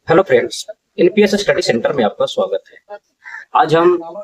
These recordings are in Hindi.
Hello friends, NPS study centre में आपका स्वागत है। आज हम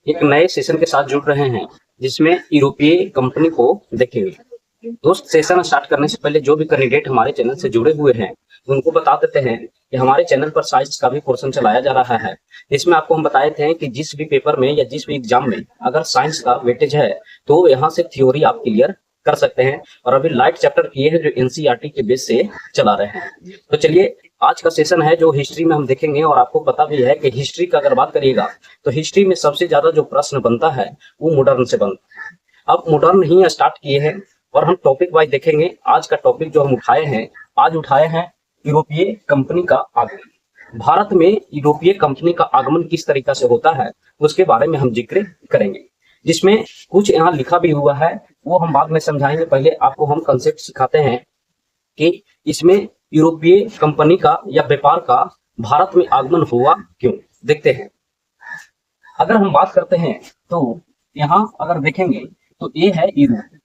एक नए सेशन के साथ जुड़ रहे हैं जिसमें यूरोपीय कंपनी को देखेंगे। दोस्त, सेशन स्टार्ट करने से पहले जो भी कैंडिडेट हमारे चैनल से जुड़े हुए हैं उनको बता देते हैं कि हमारे चैनल पर साइंस का भी पोर्शन चलाया जा रहा है। इसमें आपको हम बताए थे कि जिस भी पेपर में या जिस भी एग्जाम में अगर साइंस का वेटेज है तो यहाँ से थ्योरी आप क्लियर कर सकते हैं। और अभी लाइट चैप्टर किए हैं जो एनसीईआरटी के बेस से चला रहे हैं। तो चलिए, आज का सेशन है जो हिस्ट्री में हम देखेंगे। और आपको पता भी है कि हिस्ट्री का अगर बात करिएगा तो हिस्ट्री में सबसे ज्यादा जो प्रश्न बनता है वो मॉडर्न से बनता है। अब मॉडर्न ही स्टार्ट किए हैं और हम टॉपिक वाइज देखेंगे। आज का टॉपिक जो हम उठाए हैं यूरोपीय कंपनी का आगमन। भारत में यूरोपीय कंपनी का आगमन किस तरीका से होता है उसके बारे में हम जिक्र करेंगे, जिसमें कुछ यहाँ लिखा भी हुआ है, वो हम बाद में समझाएंगे। पहले आपको हम कंसेप्ट सिखाते हैं कि इसमें यूरोपीय कंपनी का या व्यापार का भारत में आगमन हुआ क्यों। देखते हैं। अगर हम बात करते हैं तो यहाँ अगर देखेंगे तो ये है यूरोप।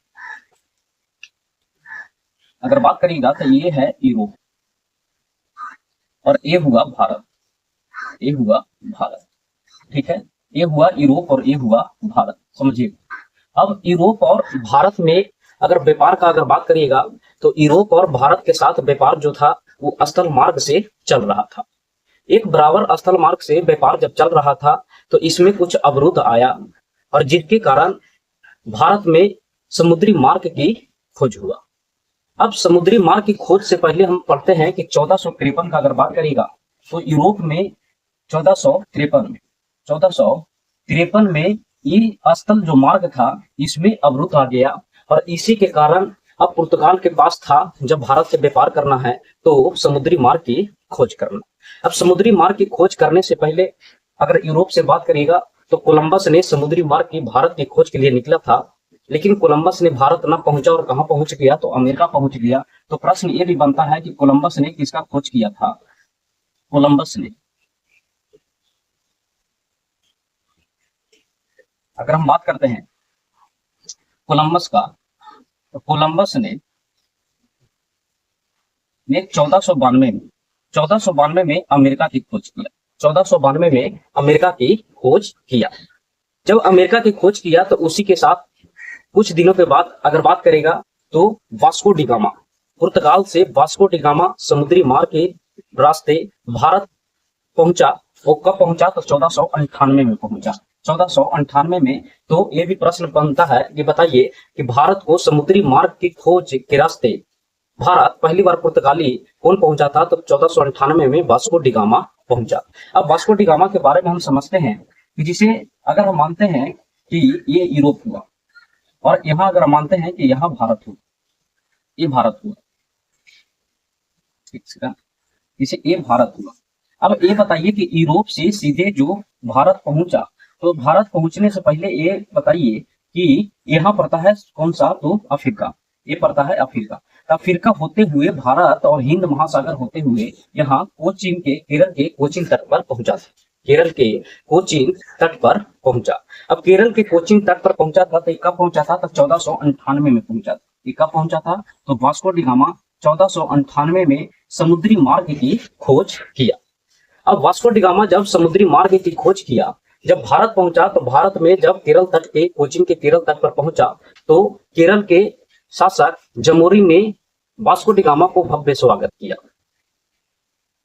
अगर बात करिएगा तो ये है यूरोप और ये हुआ भारत। ये हुआ भारत, ठीक है। ये हुआ यूरोप और ये हुआ भारत, समझिए। अब यूरोप और भारत में अगर व्यापार का अगर बात करिएगा तो यूरोप और भारत के साथ व्यापार जो था वो स्थल मार्ग से चल रहा था। एक बराबर स्थल मार्ग से व्यापार जब चल रहा था तो इसमें कुछ अवरोध आया और जिसके कारण भारत में समुद्री मार्ग की खोज हुआ। अब समुद्री मार्ग की खोज से पहले हम पढ़ते हैं कि 1453 का अगर बात करेगा तो यूरोप में 1453 में ये स्थल जो मार्ग था इसमें अवरुद्ध आ गया। और इसी के कारण अब पुर्तगाल के पास था जब भारत से व्यापार करना है तो समुद्री मार्ग की खोज करना। अब समुद्री मार्ग की खोज करने से पहले अगर यूरोप से बात करिएगा तो कोलंबस ने समुद्री मार्ग की भारत की खोज के लिए निकला था, लेकिन कोलंबस ने भारत न पहुंचा और कहां पहुंच गया तो अमेरिका पहुंच गया। तो प्रश्न ये भी बनता है कि कोलंबस ने किसका खोज किया था। कोलंबस ने, अगर हम बात करते हैं कोलंबस का तो कोलंबस ने 1492 में अमेरिका की खोज किया। 1492 में अमेरिका की खोज किया। जब अमेरिका की खोज किया तो उसी के साथ कुछ दिनों के बाद अगर बात करेगा तो वास्को डी गामा, पुर्तगाल से वास्को डी गामा समुद्री मार्ग के रास्ते भारत पहुंचा। वो कब पहुंचा तो 1498 में पहुंचा। 1498 में। तो ये भी प्रश्न बनता है कि बताइए कि भारत को समुद्री मार्ग की खोज के रास्ते भारत पहली बार पुर्तगाली कौन पहुंचा था तो 1498 में वास्को डी गामा पहुंचा। अब वास्को डी गामा के बारे में हम समझते हैं कि जिसे अगर हम मानते हैं कि ये यूरोप हुआ और यहाँ अगर हम मानते हैं कि यहाँ भारत हुआ, ये भारत हुआ, ठीक है, इसे ये भारत हुआ। अब ये बताइए कि यूरोप से सीधे जो भारत पहुंचा तो भारत पहुंचने से पहले ये बताइए कि यहाँ पड़ता है कौन सा तो अफ्रीका। ये पड़ता है अफ्रीका। अफ्रीका होते हुए भारत और हिंद महासागर होते हुए यहाँ केरल के कोचीन तट पर पहुंचा। केरल के कोचीन तट पर पहुंचा। अब केरल के कोचीन तट पर पहुंचा था तो कब पहुंचा था तो 1498 में पहुंचा था। ये कब पहुंचा था तो वास्को डी गामा 1498 में समुद्री मार्ग की खोज किया। अब वास्को डी गामा जब समुद्री मार्ग की खोज किया, जब भारत पहुंचा तो भारत में जब केरल तट के कोचीन के केरल तट पर पहुंचा तो केरल के शासक जमोरी ने वास्को डी गामा को भव्य स्वागत किया।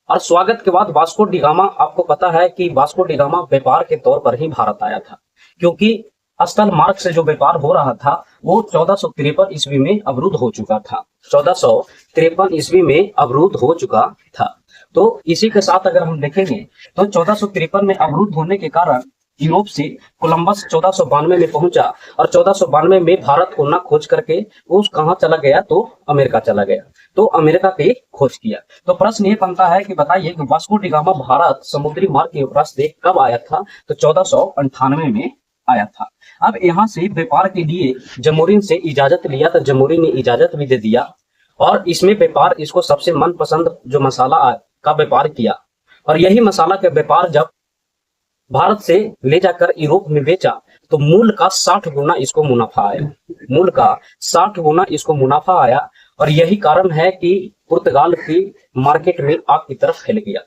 और स्वागत के बाद वास्को डी गामा, आपको पता है कि वास्को डी गामा व्यापार के तौर पर ही भारत आया था, क्योंकि स्थल मार्ग से जो व्यापार हो रहा था वो 1453 ईस्वी में अवरुद्ध हो चुका था। 1453 ईस्वी में अवरुद्ध हो चुका था। तो इसी के साथ अगर हम देखेंगे तो 1453 में अवरुद्ध होने के कारण यूरोप से कोलंबस 1492 में पहुंचा और 1492 में भारत को न खोज करके वो कहां चला गया तो अमेरिका चला गया। तो अमेरिका की खोज किया। तो प्रश्न ये बनता है कि बताइए कि वास्को डी गामा भारत समुद्री मार्ग के रास्ते कब आया था तो 1498 में आया था। अब यहाँ से व्यापार के लिए जमोरिन से इजाजत लिया तो जमोरिन ने इजाजत भी दे दिया और इसमें व्यापार, इसको सबसे मनपसंद जो मसाला का व्यापार किया। और यही मसाला का व्यापार जब भारत से ले जाकर यूरोप में बेचा तो मूल का 60 गुना इसको मुनाफा आया, मूल का 60 गुना इसको मुनाफा आया। और यही कारण है कि पुर्तगाल की मार्केट में आग की तरफ फैल गया।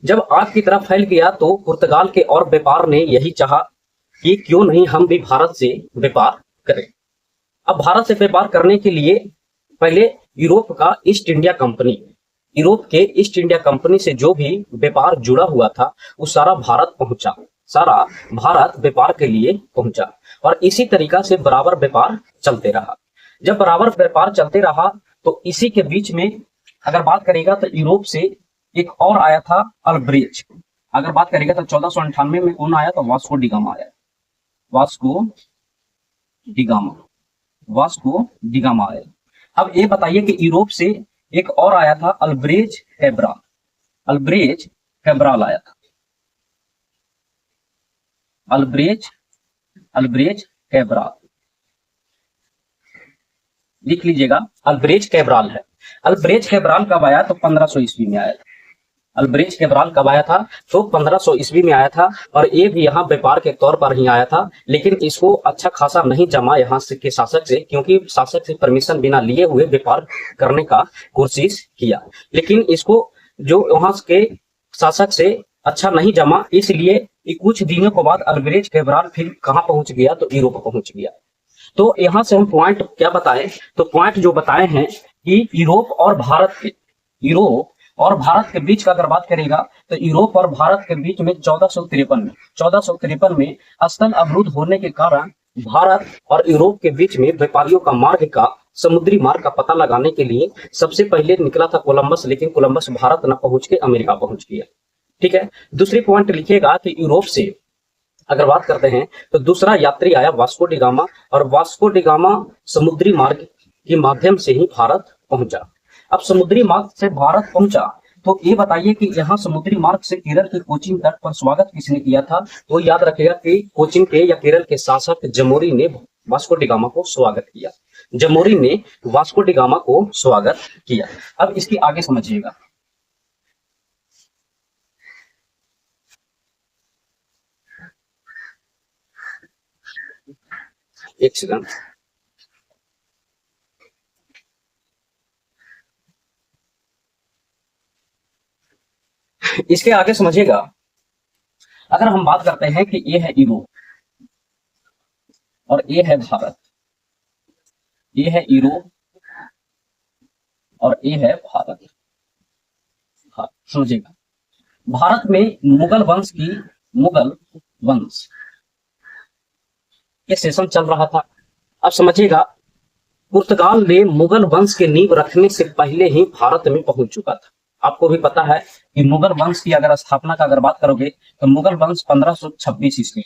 जब आग की तरफ फैल गया तो पुर्तगाल के और व्यापार ने यही चाहा कि क्यों नहीं हम भी भारत से व्यापार करें। अब भारत से व्यापार करने के लिए पहले यूरोप का ईस्ट इंडिया कंपनी, यूरोप के ईस्ट इंडिया कंपनी से जो भी व्यापार जुड़ा हुआ था वो सारा भारत पहुंचा, सारा भारत व्यापार के लिए पहुंचा। और इसी तरीका से बराबर व्यापार चलते रहा। जब बराबर व्यापार चलते रहा तो इसी के बीच में अगर बात करेगा तो यूरोप से एक और आया था अल्ब्रेच। अगर बात करेगा तो 1498 में कौन आया? तो वास्को डिगामा आया, वास्को डिगामा, वास्को डिगामा आया। अब ये बताइए कि यूरोप से एक और आया था अल्ब्रेज कैब्राल, अल्ब्रेज कैब्राल आया था, अल्ब्रेज कैब्राल लिख लीजिएगा, अल्ब्रेज कैब्राल है। अल्ब्रेज कैब्राल कब आया? तो 1500 ईस्वी में आया था। अल्ब्रेज कैब्राल कब आया था? तो 1500 ईस्वी में आया था। और ये भी यहाँ व्यापार के तौर पर ही आया था, लेकिन इसको अच्छा खासा नहीं जमा यहाँ से के शासक से, क्योंकि शासक से परमिशन बिना लिए हुए व्यापार करने का कोशिश किया, लेकिन इसको जो वहां के शासक से अच्छा नहीं जमा, इसलिए कुछ दिनों के बाद अल्ब्रेज कैब्राल फिर कहाँ पहुंच गया? तो यूरोप पहुंच गया। तो यहाँ से हम पॉइंट क्या बताएं? तो पॉइंट जो बताए हैं कि यूरोप और भारत के बीच का अगर बात करेगा तो यूरोप और भारत के बीच में 1453 में स्थल अवरुद्ध होने के कारण भारत और यूरोप के बीच में व्यापारियों का मार्ग का, समुद्री मार्ग का पता लगाने के लिए सबसे पहले निकला था कोलंबस, लेकिन कोलंबस भारत न पहुंच के अमेरिका पहुंच गया। ठीक है। दूसरी पॉइंट लिखिएगा कि यूरोप से अगर बात करते हैं तो दूसरा यात्री आया वास्को डिगामा, और वास्को डिगामा समुद्री मार्ग के माध्यम से ही भारत पहुंचा। अब समुद्री मार्ग से भारत पहुंचा तो ये बताइए कि यहाँ समुद्री मार्ग से केरल के कोचीन तट पर स्वागत किसने किया था? तो याद रखिएगा कि कोचीन के या केरल के शासक जमोरी ने वास्को डिगामा को स्वागत किया, जमोरी ने वास्को डिगामा को स्वागत किया। अब इसकी आगे समझिएगा। एक सेकंड, इसके आगे समझिएगा। अगर हम बात करते हैं कि ये है यूरोप और ये है भारत, ये है यूरोप और ये है भारत। हाँ, समझिएगा। भारत में मुगल वंश के शासन चल रहा था। अब समझिएगा, पुर्तगाल ने मुगल वंश के नींव रखने से पहले ही भारत में पहुंच चुका था। आपको भी पता है कि मुगल वंश की अगर स्थापना का अगर बात करोगे तो मुगल वंश 1526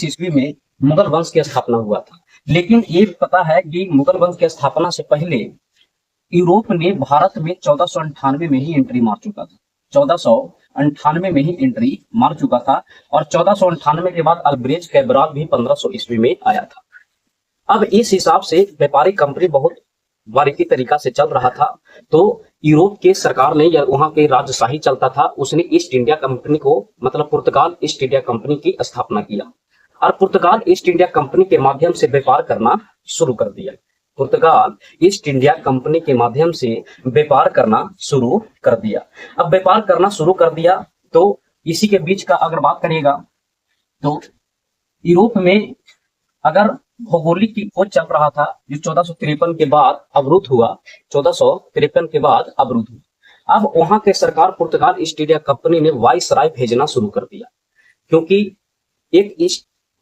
ईस्वी में मुगल वंश की स्थापना हुआ था। लेकिन ये पता है कि मुगल वंश की स्थापना से पहले यूरोप ने भारत में 1498 में ही एंट्री मार चुका था, 1498 में ही एंट्री मार चुका था। और 1498 के बाद अल्ब्रेज कैब्राल भी 1500 ईस्वी में आया था। अब इस हिसाब से व्यापारिक कंपनी बहुत बारीकी तरीका से चल रहा था। तो यूरोप के सरकार ने या वहां के राजशाही चलता था, उसने ईस्ट इंडिया कंपनी को, मतलब पुर्तगाल ईस्ट इंडिया कंपनी की स्थापना किया और पुर्तगाल ईस्ट इंडिया कंपनी के माध्यम से व्यापार करना शुरू कर दिया। पुर्तगाल ईस्ट इंडिया कंपनी के माध्यम से व्यापार करना शुरू कर दिया। अब व्यापार करना शुरू कर दिया तो इसी के बीच का अगर बात करिएगा तो यूरोप में अगर भौगोलिक की खोज चल रहा था, जो 1453 के बाद अवरुद्ध हुआ, 1453 के बाद अवरुद्ध हुआ। अब वहां के सरकार पुर्तगाल ईस्ट इंडिया कंपनी ने वाइसराय भेजना शुरू कर दिया, क्योंकि एक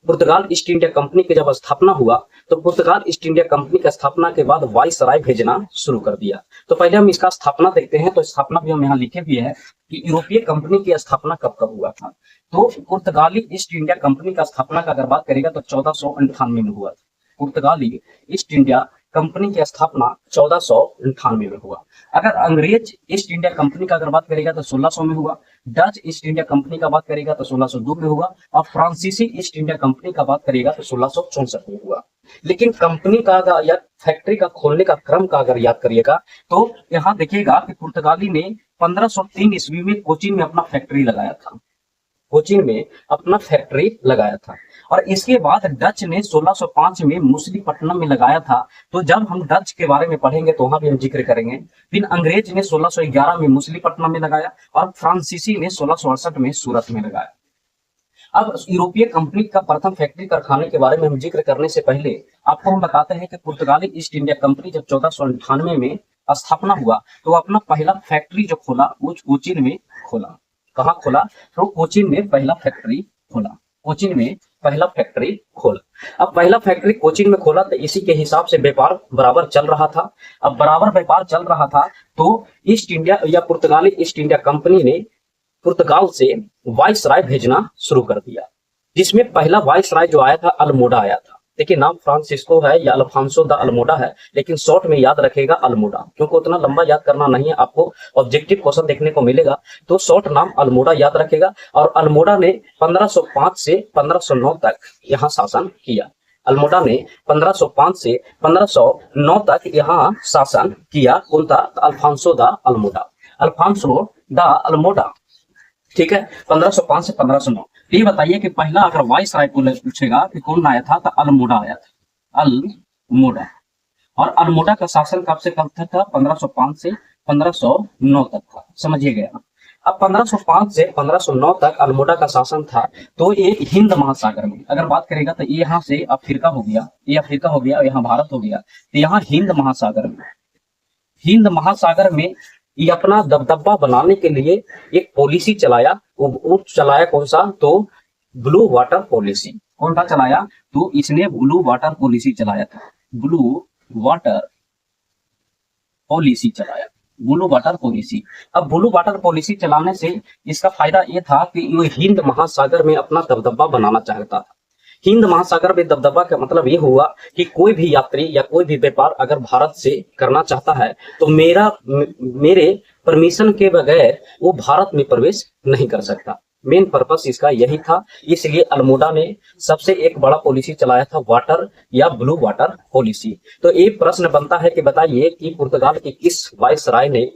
पुर्तगाल ईस्ट इंडिया कंपनी की जब स्थापना हुआ तो पुर्तगाल ईस्ट इंडिया कंपनी की स्थापना के बाद वाइसराय भेजना शुरू कर दिया। तो पहले हम इसका स्थापना देखते हैं। तो स्थापना भी हम यहाँ लिखे हुए है कि यूरोपीय कंपनी की स्थापना कब कब हुआ था। तो पुर्तगाली ईस्ट इंडिया कंपनी का स्थापना का अगर बात करेगा तो 1498 में हुआ था। पुर्तगाली ईस्ट इंडिया कंपनी की स्थापना 1498 में हुआ। अगर अंग्रेज ईस्ट इंडिया कंपनी का अगर बात करेगा तो 1600 में हुआ। डच ईस्ट इंडिया कंपनी का बात करेगा तो 1602 में हुआ। और फ्रांसीसी ईस्ट इंडिया कंपनी का बात करेगा तो 1664 में हुआ। लेकिन कंपनी का या फैक्ट्री का खोलने का क्रम का अगर याद करिएगा तो यहाँ देखिएगा कि पुर्तगाली ने 1503 ईस्वी में कोचीन में अपना फैक्ट्री लगाया था। कोचीन में अपना फैक्ट्री लगाया था। और इसके बाद डच ने 1605 में मछलीपट्टनम में लगाया था। तो जब हम डच के बारे में पढ़ेंगे तो वहां भी हम जिक्र करेंगे। फिर अंग्रेज ने 1611 में मछलीपट्टनम में लगाया और फ्रांसीसी ने 1668 में सूरत में लगाया। अब यूरोपीय कंपनी का प्रथम फैक्ट्री कारखाने के बारे में हम जिक्र करने से पहले आपको हम बताते हैं कि पुर्तगाली ईस्ट इंडिया कंपनी जब 1498 में स्थापना हुआ तो अपना पहला फैक्ट्री जो खोला वो कोचीन में खोला। कहाँ खोला? तो कोचीन में पहला फैक्ट्री खोला। कोचीन में पहला फैक्ट्री खोला। अब पहला फैक्ट्री कोचीन में खोला तो इसी के हिसाब से व्यापार बराबर चल रहा था। अब बराबर व्यापार चल रहा था तो ईस्ट इंडिया या पुर्तगाली ईस्ट इंडिया कंपनी ने पुर्तगाल से वाइसराय भेजना शुरू कर दिया, जिसमें पहला वाइसराय जो आया था अल्मोड़ा आया था। देखिए नाम फ्रांसिस्को है या अल्फांसो द अल्मोड़ा है, लेकिन शॉर्ट में याद रखेगा अल्मोड़ा, क्योंकि उतना लंबा याद करना नहीं है, आपको ऑब्जेक्टिव क्वेश्चन देखने को मिलेगा तो शॉर्ट नाम अल्मोड़ा याद रखेगा। और अल्मोड़ा ने 1505 से 1509 तक यहाँ शासन किया। अल्मोड़ा ने 1505 से 1509 तक यहाँ शासन किया। कौन था? Alfonso de Almora. Alfonso de Almora, ठीक है, 1505 से 1509। ये बताइए कि पहला अगर वाइसराय को पूछेगा कि कौन आया था तो अल्मोड़ा आया था, अल्मोड़ा। और अल्मोड़ा का शासन कब से कब तक था? 1505 से 1509 तक था। समझिए गया। अब 1505 से 1509 तक अल्मोड़ा का शासन था। तो ये हिंद महासागर में अगर बात करेगा तो ये यहाँ से अफ्रीका हो गया, ये अफ्रीका हो गया, यहाँ भारत हो गया, तो यहाँ हिंद महासागर में, हिंद महासागर में ये अपना दबदबा बनाने के लिए एक पॉलिसी चलाया। वो चलाया कौन सा? तो ब्लू वाटर पॉलिसी। कौन सा चलाया? तो इसने ब्लू वाटर पॉलिसी चलाया था। ब्लू वाटर पॉलिसी चलाया, ब्लू वाटर पॉलिसी। अब ब्लू वाटर पॉलिसी चलाने से इसका फायदा ये था कि ये हिंद महासागर में अपना दबदबा बनाना चाहता था। हिंद महासागर में दबदबा का मतलब ये हुआ कि कोई भी यात्री या कोई भी व्यापार अगर भारत से करना चाहता है तो मेरे परमिशन के बगैर वो भारत में प्रवेश नहीं कर सकता। मेन पर्पस इसका यही था। इसलिए अल्मोड़ा ने सबसे एक बड़ा पॉलिसी चलाया था, वाटर या ब्लू वाटर पॉलिसी। तो एक प्रश्न बनता है कि बताइए कि पुर्तगाल के किस वाइसराय ने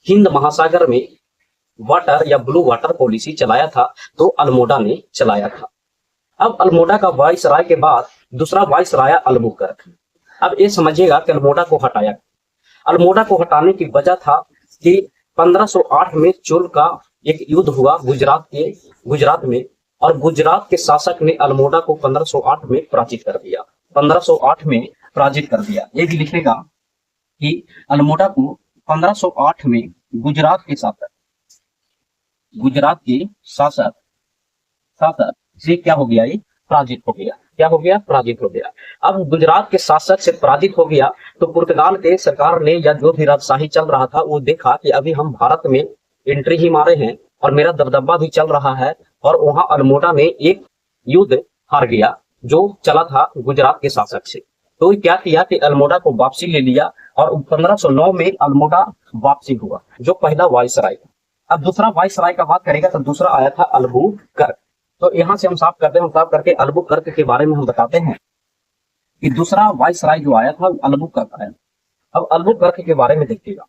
हिंद महासागर में वाटर या ब्लू वाटर पॉलिसी चलाया था? तो अल्मोड़ा ने चलाया था। अब अल्मोड़ा का वाइसराय के बाद दूसरा वाइसराय अल्बुकर्क। अब ये समझिएगा कि अल्मोड़ा को हटाया। अल्मोड़ा को हटाने की वजह था कि 1508 में चोल का एक युद्ध हुआ गुजरात में, और गुजरात के शासक ने अल्मोड़ा को 1508 में पराजित कर दिया। 1508 में पराजित कर दिया। ये भी लिखेगा कि अल्मोड़ा को 1508 में गुजरात के शासक से क्या हो गया? ये पराजित हो गया। क्या हो गया? पराजित हो गया। अब गुजरात के शासक से पराजित हो गया तो पुर्तगाल के सरकार ने या जो भी राजशाही चल रहा था वो देखा कि अभी हम भारत में एंट्री ही मारे हैं और मेरा दबदबा भी चल रहा है। और वहां अल्मोड़ा ने एक युद्ध हार गया जो चला था गुजरात के शासक से। तो क्या किया कि अल्मोड़ा को वापसी ले लिया और 1509 में अल्मोड़ा वापसी हुआ, जो पहला वाइसराय था। अब दूसरा वाइसराय का बात करेगा तो दूसरा आया था अल्बुकर्क। तो यहां से हम साफ करते हैं, साफ करके अल्बुकर्क के बारे में हम बताते हैं कि दूसरा वाइसराय जो आया था अल्बुकर्क आया। अब अल्बुकर्क के बारे में देखिएगा।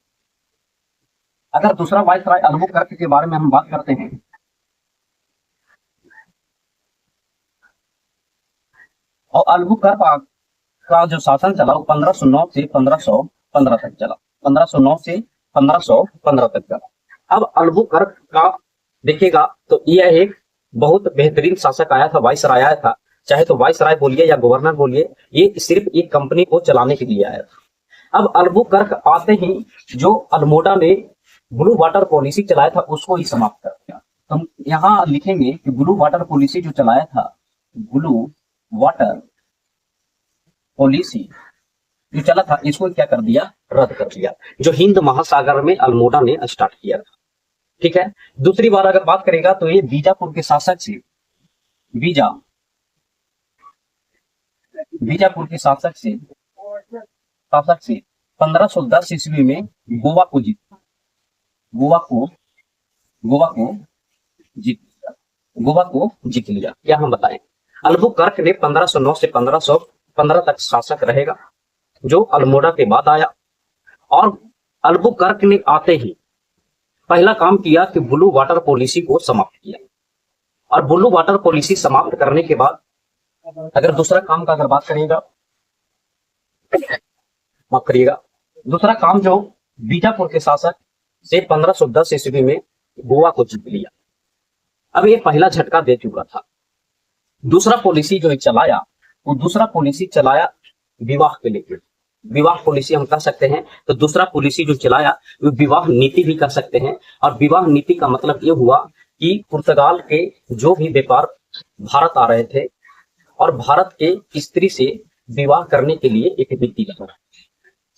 अगर दूसरा वाइसराय अल्बुकर्क के बारे में हम बात करते हैं और अल्बुकर्क का जो शासन चला वो 1509 से 1515 तक चला। 1509 से 1515 तक चला। अब अल्बुकर्क का देखिएगा तो यह एक बहुत बेहतरीन शासक आया था, वाइसराय आया था। चाहे तो वाइसराय बोलिए या गवर्नर बोलिए, ये सिर्फ एक कंपनी को चलाने के लिए आया था। अब अल्बुकर्क आते ही जो अल्मोड़ा ने ब्लू वाटर पॉलिसी चलाया था उसको ही समाप्त कर दिया। तो हम यहाँ लिखेंगे कि ब्लू वाटर पॉलिसी जो चलाया था, ब्लू वाटर पॉलिसी जो चला था इसको क्या कर दिया? रद्द कर दिया, जो हिंद महासागर में अल्मोड़ा ने स्टार्ट किया था। ठीक है। दूसरी बार अगर बात करेगा तो ये बीजापुर के शासक से बीजापुर के शासक से 1510 ईस्वी में गोवा को जीत लिया। क्या हम बताएं? अल्बुकर्क ने 1509 से 1515 तक शासक रहेगा, जो अल्मोड़ा के बाद आया। और अल्बुकर्क ने आते ही पहला काम किया कि ब्लू वाटर पॉलिसी को समाप्त किया। और ब्लू वाटर पॉलिसी समाप्त करने के बाद अगर दूसरा काम का अगर बात करेगा, माफ करिएगा, दूसरा काम जो बीजापुर के शासक से 1510 ईस्वी में गोवा को जीत लिया। अब ये पहला झटका दे चुका था। दूसरा पॉलिसी जो चलाया, वो दूसरा पॉलिसी चलाया विवाह के लेकर, विवाह पॉलिसी हम कह सकते हैं। तो दूसरा पॉलिसी जो चलाया वो विवाह नीति भी कह सकते हैं। और विवाह नीति का मतलब ये हुआ कि पुर्तगाल के जो भी व्यापार भारत आ रहे थे और भारत के स्त्री से विवाह करने के लिए एक नीति लगा,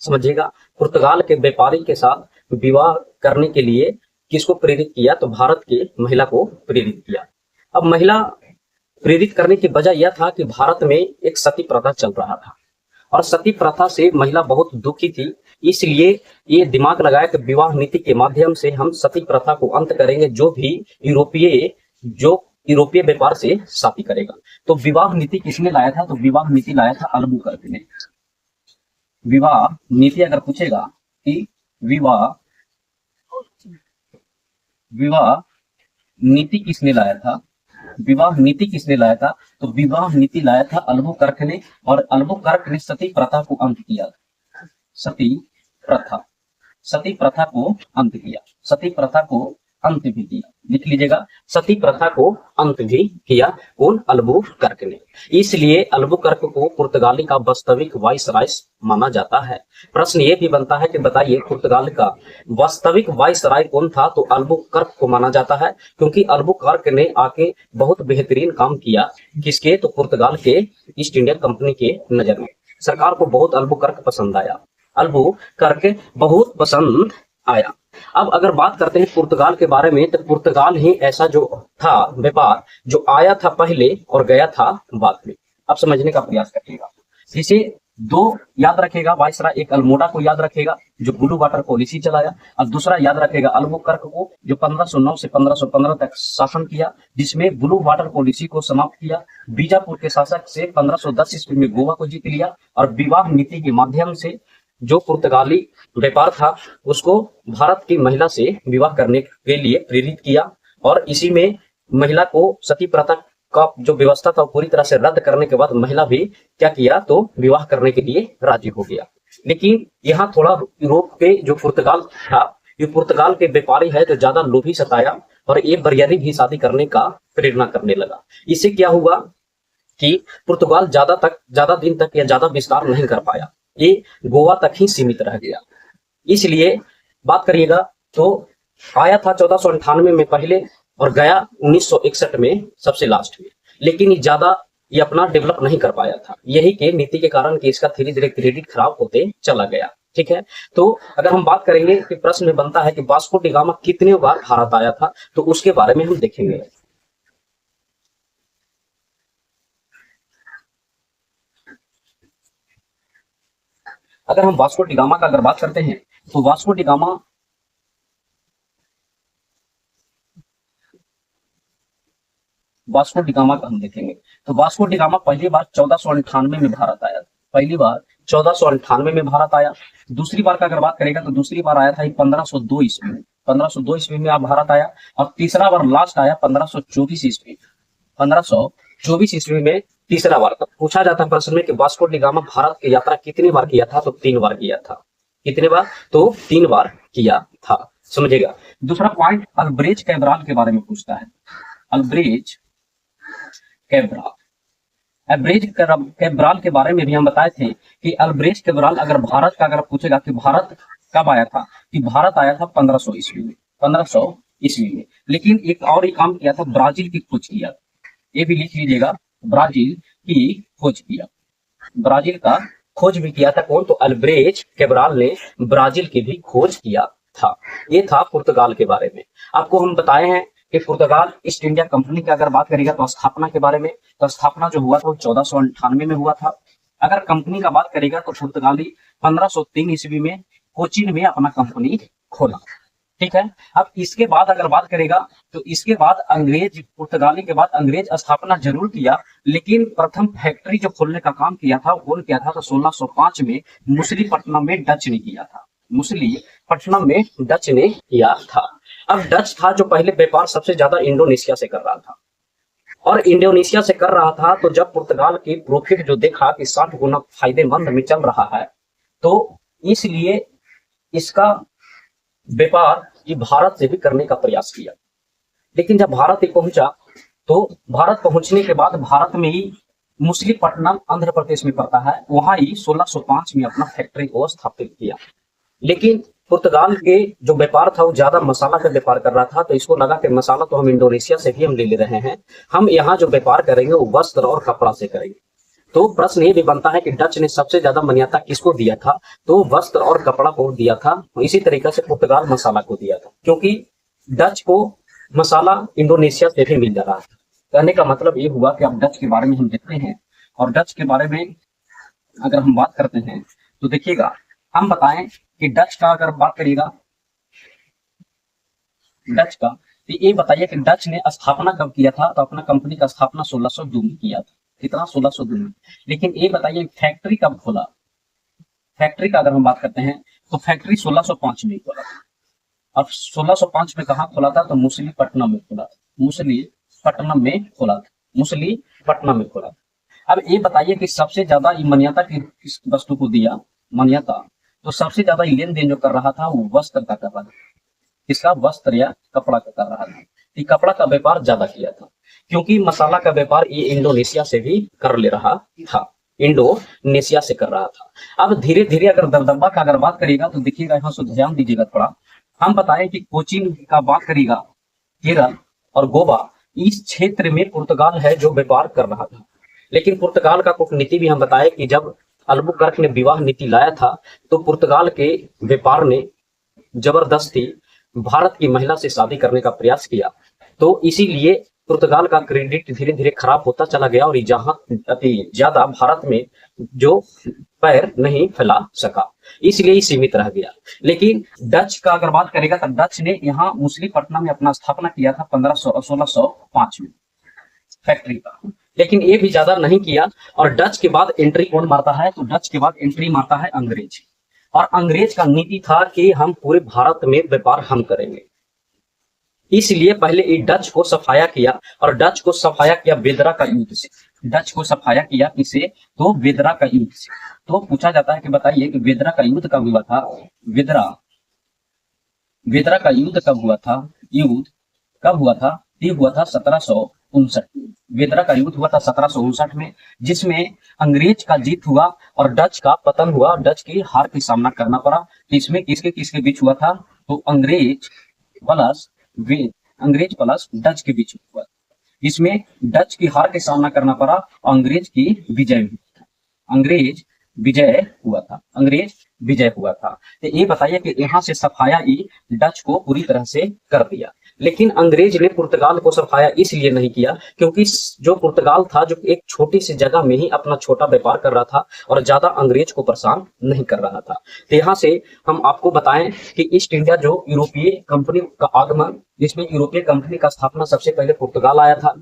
समझिएगा। पुर्तगाल के व्यापारी के साथ विवाह करने के लिए किसको प्रेरित किया? तो भारत के महिला को प्रेरित किया। अब महिला प्रेरित करने की वजह यह था कि भारत में एक सती प्रथा चल रहा था और सती प्रथा से महिला बहुत दुखी थी। इसलिए ये दिमाग लगाया कि विवाह नीति के माध्यम से हम सती प्रथा को अंत करेंगे, जो भी यूरोपीय व्यापार से शादी करेगा। तो विवाह नीति किसने लाया था? तो विवाह नीति लाया था अल्बुकर्क ने। विवाह नीति अगर पूछेगा कि विवाह नीति किसने लाया था, विवाह नीति किसने लाया था? तो विवाह नीति लाया था अल्बुकर्क ने। और अल्बुकर्क ने सती प्रथा को अंत किया। सती प्रथा को अंत किया, सती प्रथा को अंत भी किया। लिख लीजिएगा, सती प्रथा को अंत भी किया। कौन? अल्बुकर्क ने। इसलिए अल्बुकर्क को पुर्तगाली का वास्तविक वाइसराय माना जाता है। प्रश्न ये भी बनता है कि बताइए पुर्तगाल का वास्तविक वाइसराय कौन था? तो अल्बुकर्क को माना जाता है, क्योंकि अल्बुकर्क ने आके बहुत बेहतरीन काम किया। किसके? तो पुर्तगाल के ईस्ट इंडिया कंपनी के नजर में सरकार को बहुत अल्बुकर्क पसंद आया, अल्बुकर्क बहुत पसंद आया। अब अगर बात करते हैं पुर्तगाल के बारे में, तो पुर्तगाल ही ऐसा जो था व्यापार जो आया था पहले और गया था बाद में। अब समझने का प्रयास करिएगा। इसे दो याद रखेगा वाइसराय, एक अल्मोड़ा को याद रखेगा जो ब्लू वाटर पॉलिसी चलाया, और दूसरा याद रखेगा अल्बुकर्क को जो 1509 से 1515 तक शासन किया, जिसमें ब्लू वाटर पॉलिसी को समाप्त किया। बीजापुर के शासक से 1510 ईस्वी में गोवा को जीत लिया और विवाह नीति के माध्यम से जो पुर्तगाली व्यापार था उसको भारत की महिला से विवाह करने के लिए प्रेरित किया। और इसी में महिला को सती प्रथा का जो व्यवस्था था पूरी तरह से रद्द करने के बाद महिला भी क्या किया? तो विवाह करने के लिए राजी हो गया। लेकिन यहाँ थोड़ा यूरोप के जो पुर्तगाल था, ये पुर्तगाल के व्यापारी है तो ज्यादा लोभी सताया और ये बरियारी भी शादी करने का प्रेरणा करने लगा। इससे क्या हुआ कि पुर्तगाल ज्यादा दिन तक या ज्यादा विस्तार नहीं कर पाया, ये गोवा तक ही सीमित रह गया। इसलिए बात करिएगा तो आया था 1498 में पहले और गया 1961 में सबसे लास्ट में, लेकिन ये अपना डेवलप नहीं कर पाया था। यही के नीति के कारण कि इसका धीरे धीरे क्रेडिट खराब होते चला गया। ठीक है, तो अगर हम बात करेंगे कि प्रश्न में बनता है कि वास्को डी गामा कितने बार भारत आया था, तो उसके बारे में हम देखेंगे। अगर हम वास्को डी गामा का अगर बात करते हैं तो वास्को डी गामा का हम देखेंगे तो वास्को डी गामा पहली बार 1498 में भारत आया। पहली बार 1498 में भारत आया। दूसरी बार का अगर बात करेगा तो दूसरी बार आया था 1502 ईस्वी में। 1502 ईस्वी में आप भारत आया। और तीसरा बार लास्ट आया 1524 ईस्वी। 1524 ईस्वी में तीसरा बार। तब पूछा जाता है प्रश्न में कि वास्को डी गामा भारत की यात्रा कितनी बार किया था? तो 3 बार किया था। कितने बार? तो 3 बार किया था, समझिएगा। दूसरा पॉइंट अल्ब्रेच कैब्राल के बारे में पूछता है। अल्ब्रेच कैब्राल के बारे में भी हम बताए थे कि अल्ब्रेच कैब्राल अगर भारत का अगर पूछेगा कि भारत कब आया था, कि भारत आया था 1500 ईस्वी में। 1500 ईस्वी में। लेकिन एक और ही काम किया था, ब्राजील की खोज किया। ये भी लिख लीजिएगा, ब्राजील की खोज किया। ब्राजील का खोज भी किया था कौन? तो अल्ब्रेच कैब्राल ने ब्राजील की भी खोज किया था। ये था पुर्तगाल के बारे में। आपको हम बताए हैं कि पुर्तगाल ईस्ट इंडिया कंपनी की अगर बात करेगा तो स्थापना के बारे में, तो स्थापना जो हुआ था वो 1498 में हुआ था। अगर कंपनी का बात करेगा तो पुर्तगाली 1503 ईस्वी में कोचीन में अपना कंपनी खोला। ठीक है, अब इसके बाद अगर बात करेगा तो इसके बाद अंग्रेज, पुर्तगाली के बाद अंग्रेज स्थापना जरूर किया, लेकिन प्रथम फैक्ट्री जो खोलने का काम किया था कौन किया था? तो 1605 में मुसलीपट्टनम में डच ने किया था। मुसलीपट्टनम में डच ने किया था। अब डच था जो पहले व्यापार सबसे ज्यादा इंडोनेशिया से कर रहा था। और इंडोनेशिया से कर रहा था। तो जब पुर्तगाल की प्रॉफिट जो देखा कि 60 गुना फायदेमंद में चल रहा है, तो इसलिए इसका व्यापार ये भारत से भी करने का प्रयास किया। लेकिन जब भारत ही पहुंचा, तो भारत पहुंचने के बाद भारत में ही मुसलीपट्टनम आंध्र प्रदेश में पड़ता है, वहां ही 1605 में अपना फैक्ट्री को स्थापित किया। लेकिन पुर्तगाल के जो व्यापार था वो ज्यादा मसाला का व्यापार कर रहा था, तो इसको लगा कि मसाला तो हम इंडोनेशिया से भी हम ले रहे हैं, हम यहाँ जो व्यापार करेंगे वो वस्त्र और कपड़ा से करेंगे। तो प्रश्न ये भी बनता है कि डच ने सबसे ज्यादा मान्यता किसको दिया था? तो वस्त्र और कपड़ा को दिया था। इसी तरीके से पुर्तगाल मसाला को दिया था, क्योंकि डच को मसाला इंडोनेशिया से भी मिल जा रहा था। कहने का मतलब ये हुआ कि अब डच के बारे में हम देखते हैं, और डच के बारे में अगर हम बात करते हैं तो देखिएगा, हम बताएं कि डच का अगर बात करिएगा, डच का, तो ये बताइए कि डच ने स्थापना कब किया था? तो अपना कंपनी का स्थापना 1602 में किया था। कितना? 1602 में। लेकिन ये बताइए फैक्ट्री कब खोला? फैक्ट्री का अगर हम बात करते हैं तो फैक्ट्री 1605 में खोला था। अब 1605 में कहाँ खोला था? तो मुसलीपट्टनम में खोला था। मुसलीपट्टनम में खोला था। मुसलीपट्टनम में खोला था। अब ये बताइए कि सबसे ज्यादा मान्यता किस वस्तु को दिया मान्यता? तो सबसे ज्यादा लेन देन जो कर रहा था वो वस्त्र का कर रहा था। किसका? वस्त्र या कपड़ा का कर रहा था। ये कपड़ा का व्यापार ज्यादा किया था, क्योंकि मसाला का व्यापार ये इंडोनेशिया से भी कर ले रहा था, इंडोनेशिया से कर रहा था। अब धीरे धीरे अगर दबदबा का अगर बात करेगा तो देखिएगा, यहाँ से ध्यान दीजिएगा थोड़ा। हम बताएं कि कोचीन का बात करेगा, केरल और गोवा, इस क्षेत्र में पुर्तगाल है जो व्यापार कर रहा था। लेकिन पुर्तगाल का कूटनीति भी हम बताए कि जब अल्बुकर्क ने विवाह नीति लाया था, तो पुर्तगाल के व्यापार ने जबरदस्ती भारत की महिला से शादी करने का प्रयास किया। तो इसीलिए पुर्तगाल का क्रेडिट धीरे धीरे खराब होता चला गया, और जहां अति ज्यादा भारत में जो पैर नहीं फैला सका, इसलिए सीमित रह गया। लेकिन डच का अगर बात करेगा तो डच ने यहाँ मुसलीपट्टनम में अपना स्थापना किया था 1605 में फैक्ट्री का। लेकिन ये भी ज्यादा नहीं किया, और डच के बाद एंट्री कौन मारता है? तो डच के बाद एंट्री मारता है अंग्रेज। और अंग्रेज का नीति था कि हम पूरे भारत में व्यापार हम करेंगे, इसलिए पहले ये डच को सफाया किया, और डच को सफाया किया बेदरा का युद्ध से। डच को सफाया किया किसे? तो बेदरा का युद्ध से। तो पूछा जाता है कि बताइए कि बेदरा का युद्ध कब हुआ था? बेदरा का युद्ध कब हुआ था? युद्ध कब हुआ था? ये हुआ था 1759 में। बेदरा का युद्ध हुआ था 1759 में, जिसमें अंग्रेज का जीत हुआ और डच का पतन हुआ, डच की हार का सामना करना पड़ा। इसमें किसके किसके बीच हुआ था? तो अंग्रेज प्लस डच के बीच हुआ। इसमें डच की हार का सामना करना पड़ा, अंग्रेज की विजय हुई। अंग्रेज विजय हुआ था। तो ये बताइए कि यहाँ से सफाया ही डच को पूरी तरह से कर दिया। लेकिन अंग्रेज ने पुर्तगाल को सफाया इसलिए नहीं किया क्योंकि जो पुर्तगाल था, जो एक छोटी सी जगह में ही अपना छोटा व्यापार कर रहा था और ज्यादा अंग्रेज को परेशान नहीं कर रहा था। तो यहाँ से हम आपको बताएं कि ईस्ट इंडिया जो यूरोपीय कंपनी का आगमन, जिसमें यूरोपीय कंपनी का स्थापना सबसे पहले पुर्तगाल आया था।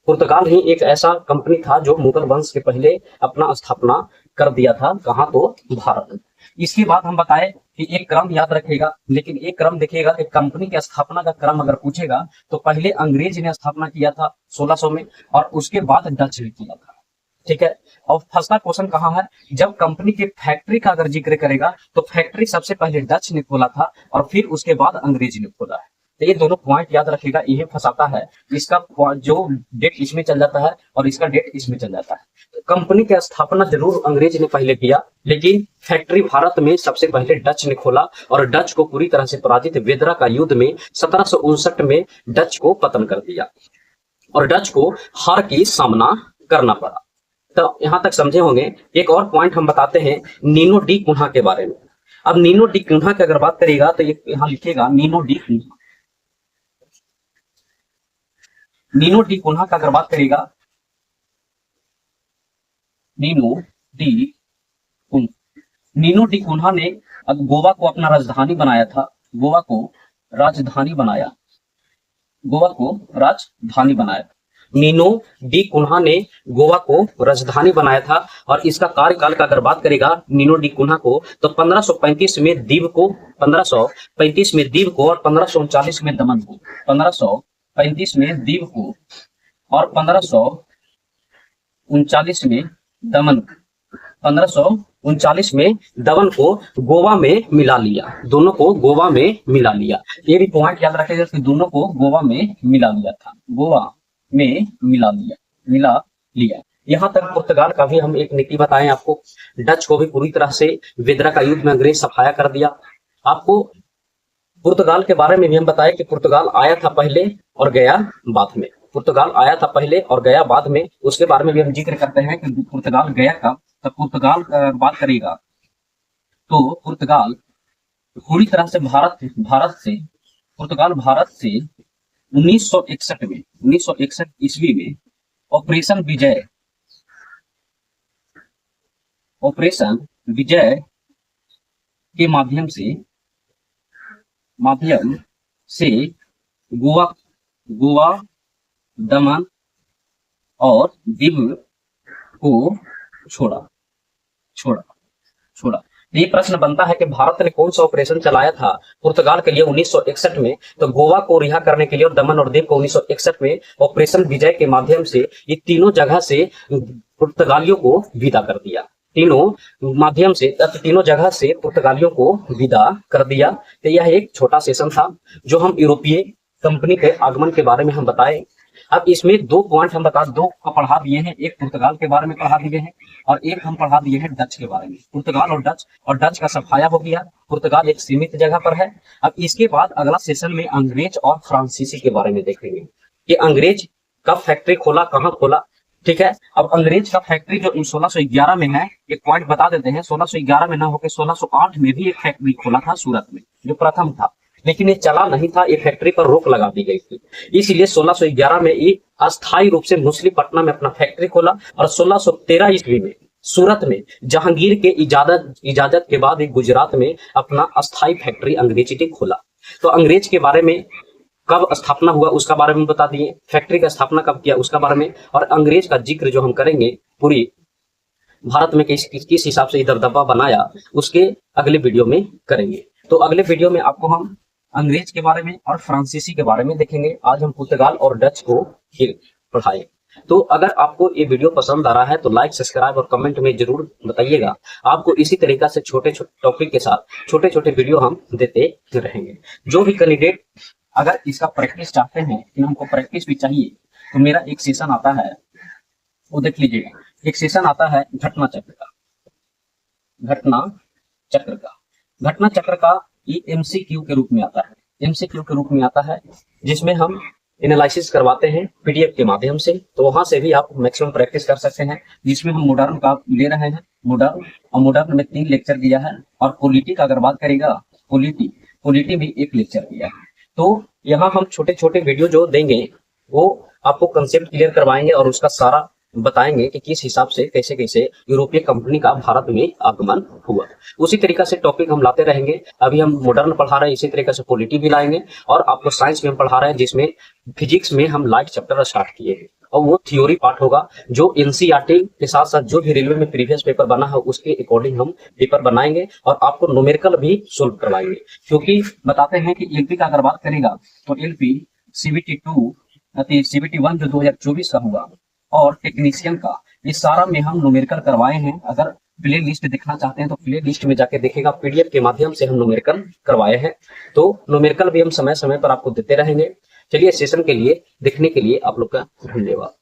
पुर्तगाल ही एक ऐसा कंपनी था जो मुगल वंश के पहले अपना स्थापना कर दिया था। कहाँ? तो भारत। इसके बाद हम बताएं कि एक क्रम याद रखेगा, लेकिन एक क्रम देखिएगा कि कंपनी की स्थापना का क्रम अगर पूछेगा तो पहले अंग्रेज ने स्थापना किया था 1600 में, और उसके बाद डच ने किया था। ठीक है। और फर्स्ट क्वेश्चन कहाँ है? जब कंपनी के फैक्ट्री का अगर जिक्र करेगा तो फैक्ट्री सबसे पहले डच ने खोला था और फिर उसके बाद अंग्रेज ने खोला है। तो ये दोनों पॉइंट याद रखेगा, यही फंसाता है। इसका जो डेट इसमें चल जाता है और इसका डेट इसमें चल जाता है। तो कंपनी की स्थापना जरूर अंग्रेज ने पहले किया, लेकिन फैक्ट्री भारत में सबसे पहले डच ने खोला, और डच को पूरी तरह से पराजित बेदरा का युद्ध में 1759 में डच को पतन कर दिया और डच को हार की सामना करना पड़ा। तो यहां तक समझे होंगे। एक और पॉइंट हम बताते हैं नीनो डी कुन्हा के बारे में। अब नीनो डी कुन्हा की अगर बात करेगा तो ये यहां लिखेगा Nino de Cunha. Nino de Cunha का अगर बात करेगा, नीनो डी कुन्हा ने गोवा को अपना राजधानी बनाया था। गोवा को राजधानी बनाया। नीनो डी कुन्हा ने गोवा को राजधानी बनाया था, और इसका कार्यकाल का अगर बात करेगा नीनो डी कुन्हा को, तो 1535 में दीव को, और 1539 में दमन को। 1535 में दीव को और 1539 में दमन 1539 में दमन को गोवा में मिला लिया, दोनों को गोवा में मिला लिया। ये भी पॉइंट याद रखेगा कि दोनों को गोवा में मिला लिया था, गोवा में मिला लिया। यहाँ तक पुर्तगाल का भी हम एक नीति बताएं आपको। डच को भी पूरी तरह से वेदरा का युद्ध में अंग्रेज सफाया कर दिया। आपको पुर्तगाल के बारे में भी हम बताएं कि पुर्तगाल आया था पहले और गया बाद में। पुर्तगाल आया था पहले और गया बाद में, उसके बारे में भी हम जिक्र करते हैं कि पुर्तगाल गया कब। तो पुर्तगाल का बात करेगा तो पुर्तगाल पूरी तरह से भारत से 1961 ईस्वी में ऑपरेशन विजय के माध्यम से गोवा, दमन और दीव को छोड़ा। ये प्रश्न बनता है कि भारत ने कौन सा ऑपरेशन चलाया था पुर्तगाल के लिए 1961 में। तो गोवा को रिहा करने के लिए और दमन और दीव को 1961 में ऑपरेशन विजय के माध्यम से ये तीनों जगह से पुर्तगालियों को विदा कर दिया। तीनों जगह से पुर्तगालियों को विदा कर दिया। तो यह एक छोटा सेशन था जो हम यूरोपीय कंपनी के आगमन के बारे में हम बताए। अब इसमें दो पॉइंट हम दो का पढ़ा दिए हैं, एक पुर्तगाल के बारे में पढ़ा दिए हैं और एक हम पढ़ा दिए हैं डच के बारे में। पुर्तगाल और डच का सफाया हो गया। पुर्तगाल एक सीमित जगह पर है। अब इसके बाद अगला सेशन में अंग्रेज और फ्रांसीसी के बारे में देखेंगे कि अंग्रेज कब फैक्ट्री खोला, कहाँ खोला। ठीक है, अब अंग्रेज का फैक्ट्री जो 1611 में है, एक पॉइंट बता देते हैं। 1611 में ना होकर 1608 में भी एक फैक्ट्री खोला था सूरत में, जो प्रथम था, लेकिन ये चला नहीं था। ये फैक्ट्री पर रोक लगा दी गई थी, इसलिए 1611 में ये अस्थायी रूप से मुसलीपट्टनम में अपना फैक्ट्री खोला और 1613 ईस्वी में सूरत में जहांगीर के इजाजत के बाद एक गुजरात में अपना अस्थायी फैक्ट्री अंग्रेजी ने खोला। तो अंग्रेज के बारे में कब स्थापना हुआ उसका बारे में बता दिए, फैक्ट्री का स्थापना कब किया उसका बारे में, और अंग्रेज का जिक्र जो हम करेंगे पूरी भारत में किस हिसाब से इधर दबा बनाया उसके अगले वीडियो में करेंगे। तो अगले वीडियो में आपको हम अंग्रेज के बारे में और फ्रांसीसी के बारे में देखेंगे। आज हम पुर्तगाल और डच को ही पढ़ाए। तो अगर आपको ये वीडियो पसंद आ रहा है तो लाइक, सब्सक्राइब और कमेंट में जरूर बताइएगा। आपको इसी तरीका से छोटे टॉपिक के साथ छोटे छोटे वीडियो हम देते रहेंगे। जो भी कैंडिडेट अगर इसका प्रैक्टिस चाहते हैं कि हमको प्रैक्टिस भी चाहिए, तो मेरा एक सेशन आता है, वो देख लीजिएगा। एक सेशन आता है घटना चक्र का ये एमसीक्यू के रूप में आता है, जिसमें हम एनालिसिस करवाते हैं पीडीएफ के माध्यम से। तो वहां से भी आप मैक्सिमम प्रैक्टिस कर सकते हैं, जिसमें हम मॉडर्न का ले रहे हैं। मॉडर्न में 3 लेक्चर दिया है और पॉलिटी का अगर बात करेगा, पॉलिटी भी 1 लेक्चर दिया है। तो यहाँ हम छोटे छोटे वीडियो जो देंगे वो आपको कंसेप्ट क्लियर करवाएंगे और उसका सारा बताएंगे कि किस हिसाब से कैसे यूरोपीय कंपनी का भारत में आगमन हुआ। उसी तरीका से टॉपिक हम लाते रहेंगे। अभी हम मॉडर्न पढ़ा रहे हैं, इसी तरीके से पॉलिटी भी लाएंगे और आपको साइंस में हम पढ़ा रहे हैं, जिसमें फिजिक्स में हम लाइट चैप्टर स्टार्ट किए हैं और वो थ्योरी पार्ट होगा जो एनसीईआरटी के साथ साथ जो भी रेलवे में प्रीवियस पेपर बना है उसके अकॉर्डिंग हम पेपर बनाएंगे और आपको न्यूमेरिकल भी सोल्व करवाएंगे। क्योंकि बताते हैं कि एलपी का अगर बात करेगा तो एलपी सीबीटी 1 जो 2024 का हुआ और टेक्नीशियन का, ये सारा में हम न्यूमेरिकल करवाए हैं। अगर प्ले लिस्ट देखना चाहते हैं तो प्ले लिस्ट में जाके देखेगा, पीडीएफ के माध्यम से हम न्यूमेरिकल करवाए हैं। तो न्यूमेरिकल भी हम समय समय पर आपको देते रहेंगे। चलिए, सेशन के लिए देखने के लिए आप लोग का धन्यवाद।